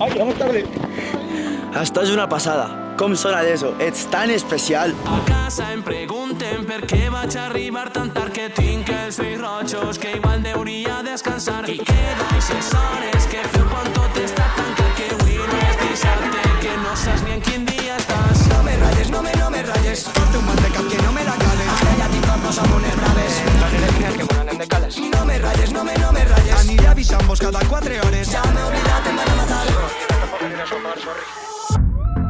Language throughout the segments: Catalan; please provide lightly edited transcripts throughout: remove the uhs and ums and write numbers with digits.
Ai, vamos tarde. Estàs una passada. Com sona d'eso? Ets tan especial. A casa em pregunten per què vaig arribar tan tard, que tinc els ulls rojos, que igual hauria descansar. I que d'aixes hores que feu quan tot està tan clar, que avui no és dissabte, que no saps ni en quin dia estàs. No me rayes, no me rayes. Porte un mal de cap que no me la cales. Que ja tinc famosa amb unes braves. Dale de final, que bueno, anem de cales. No me rayes, no me rayes. Aniré avisant-vos cada 4 hores. Ja m'he oblidat, em van a matar.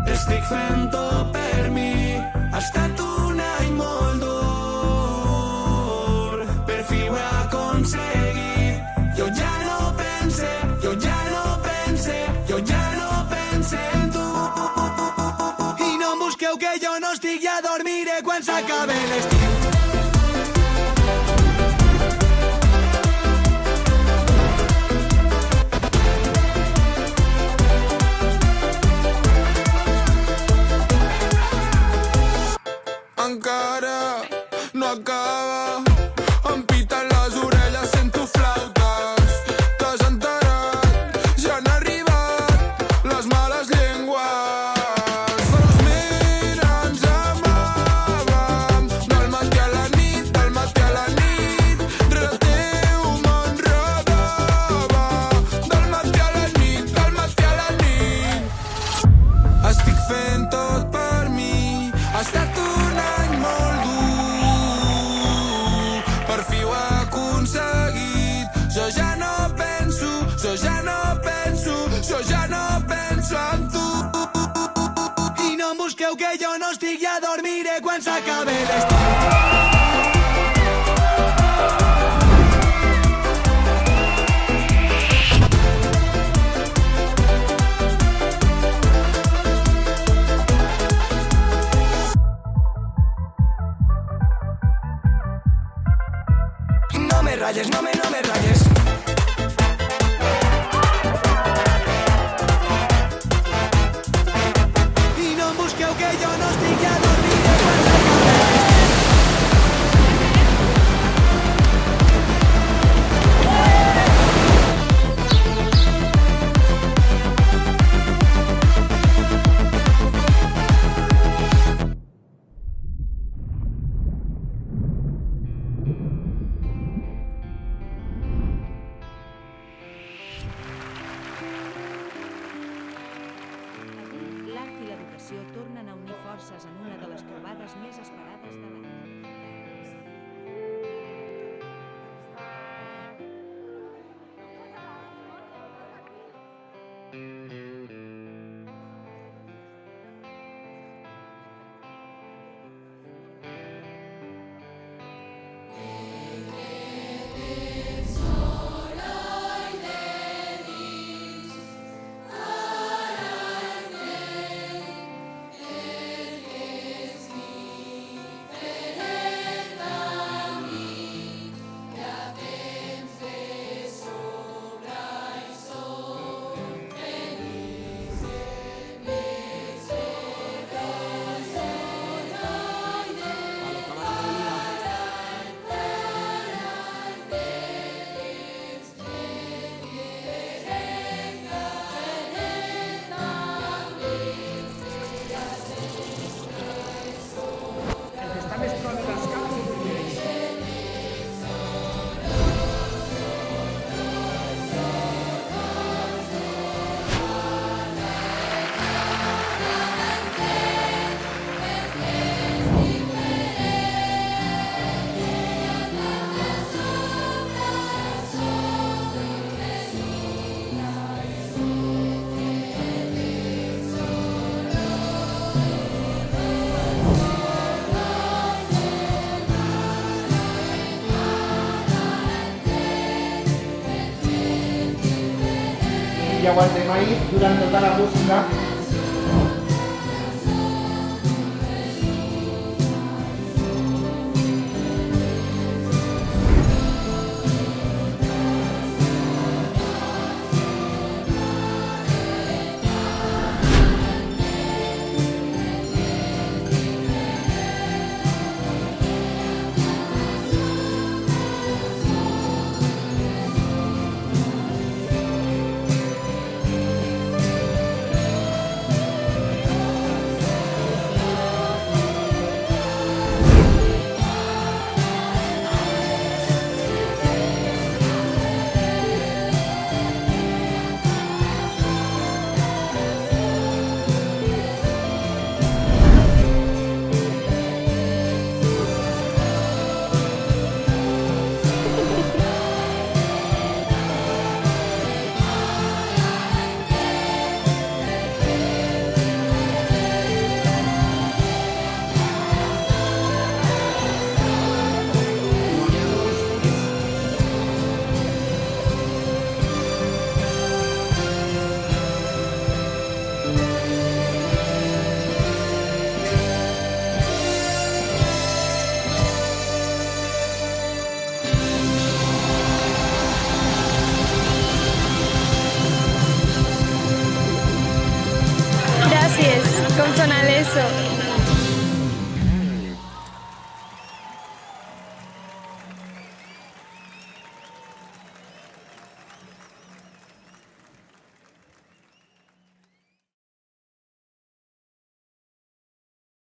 Estic fent-ho per mi, ha estat un any molt dur, per fi ho he aconseguit. Jo ja no pense en tu. I no em busqueu que jo no estic, ja dormiré quan s'acabe l'estiu. Encara no acaba, em piten les orelles, sento flautes. T'has enterat, ja han arribat les males llengües. Fa 2 mira ens amàvem, del matí a la nit, del matí a la nit. Rere teu m'enredava, del matí a la nit, del matí a la nit. Estic fent tot per mi, ha estat un any molt dur, per fi ho he aconseguit. Jo ja no penso en tu. I no em busqueu que jo no estic, ja dormiré quan s'acabe l'estiu. No me rayes, no me rayes. I no em busqueu que jo no estic, ja dormiré quan s'acabe l'estiu. L'art i l'educació tornen a unir forces en una de les trobades més esperades de l'any. Y aguantem ahí durante toda la música. Com sona l'ESO?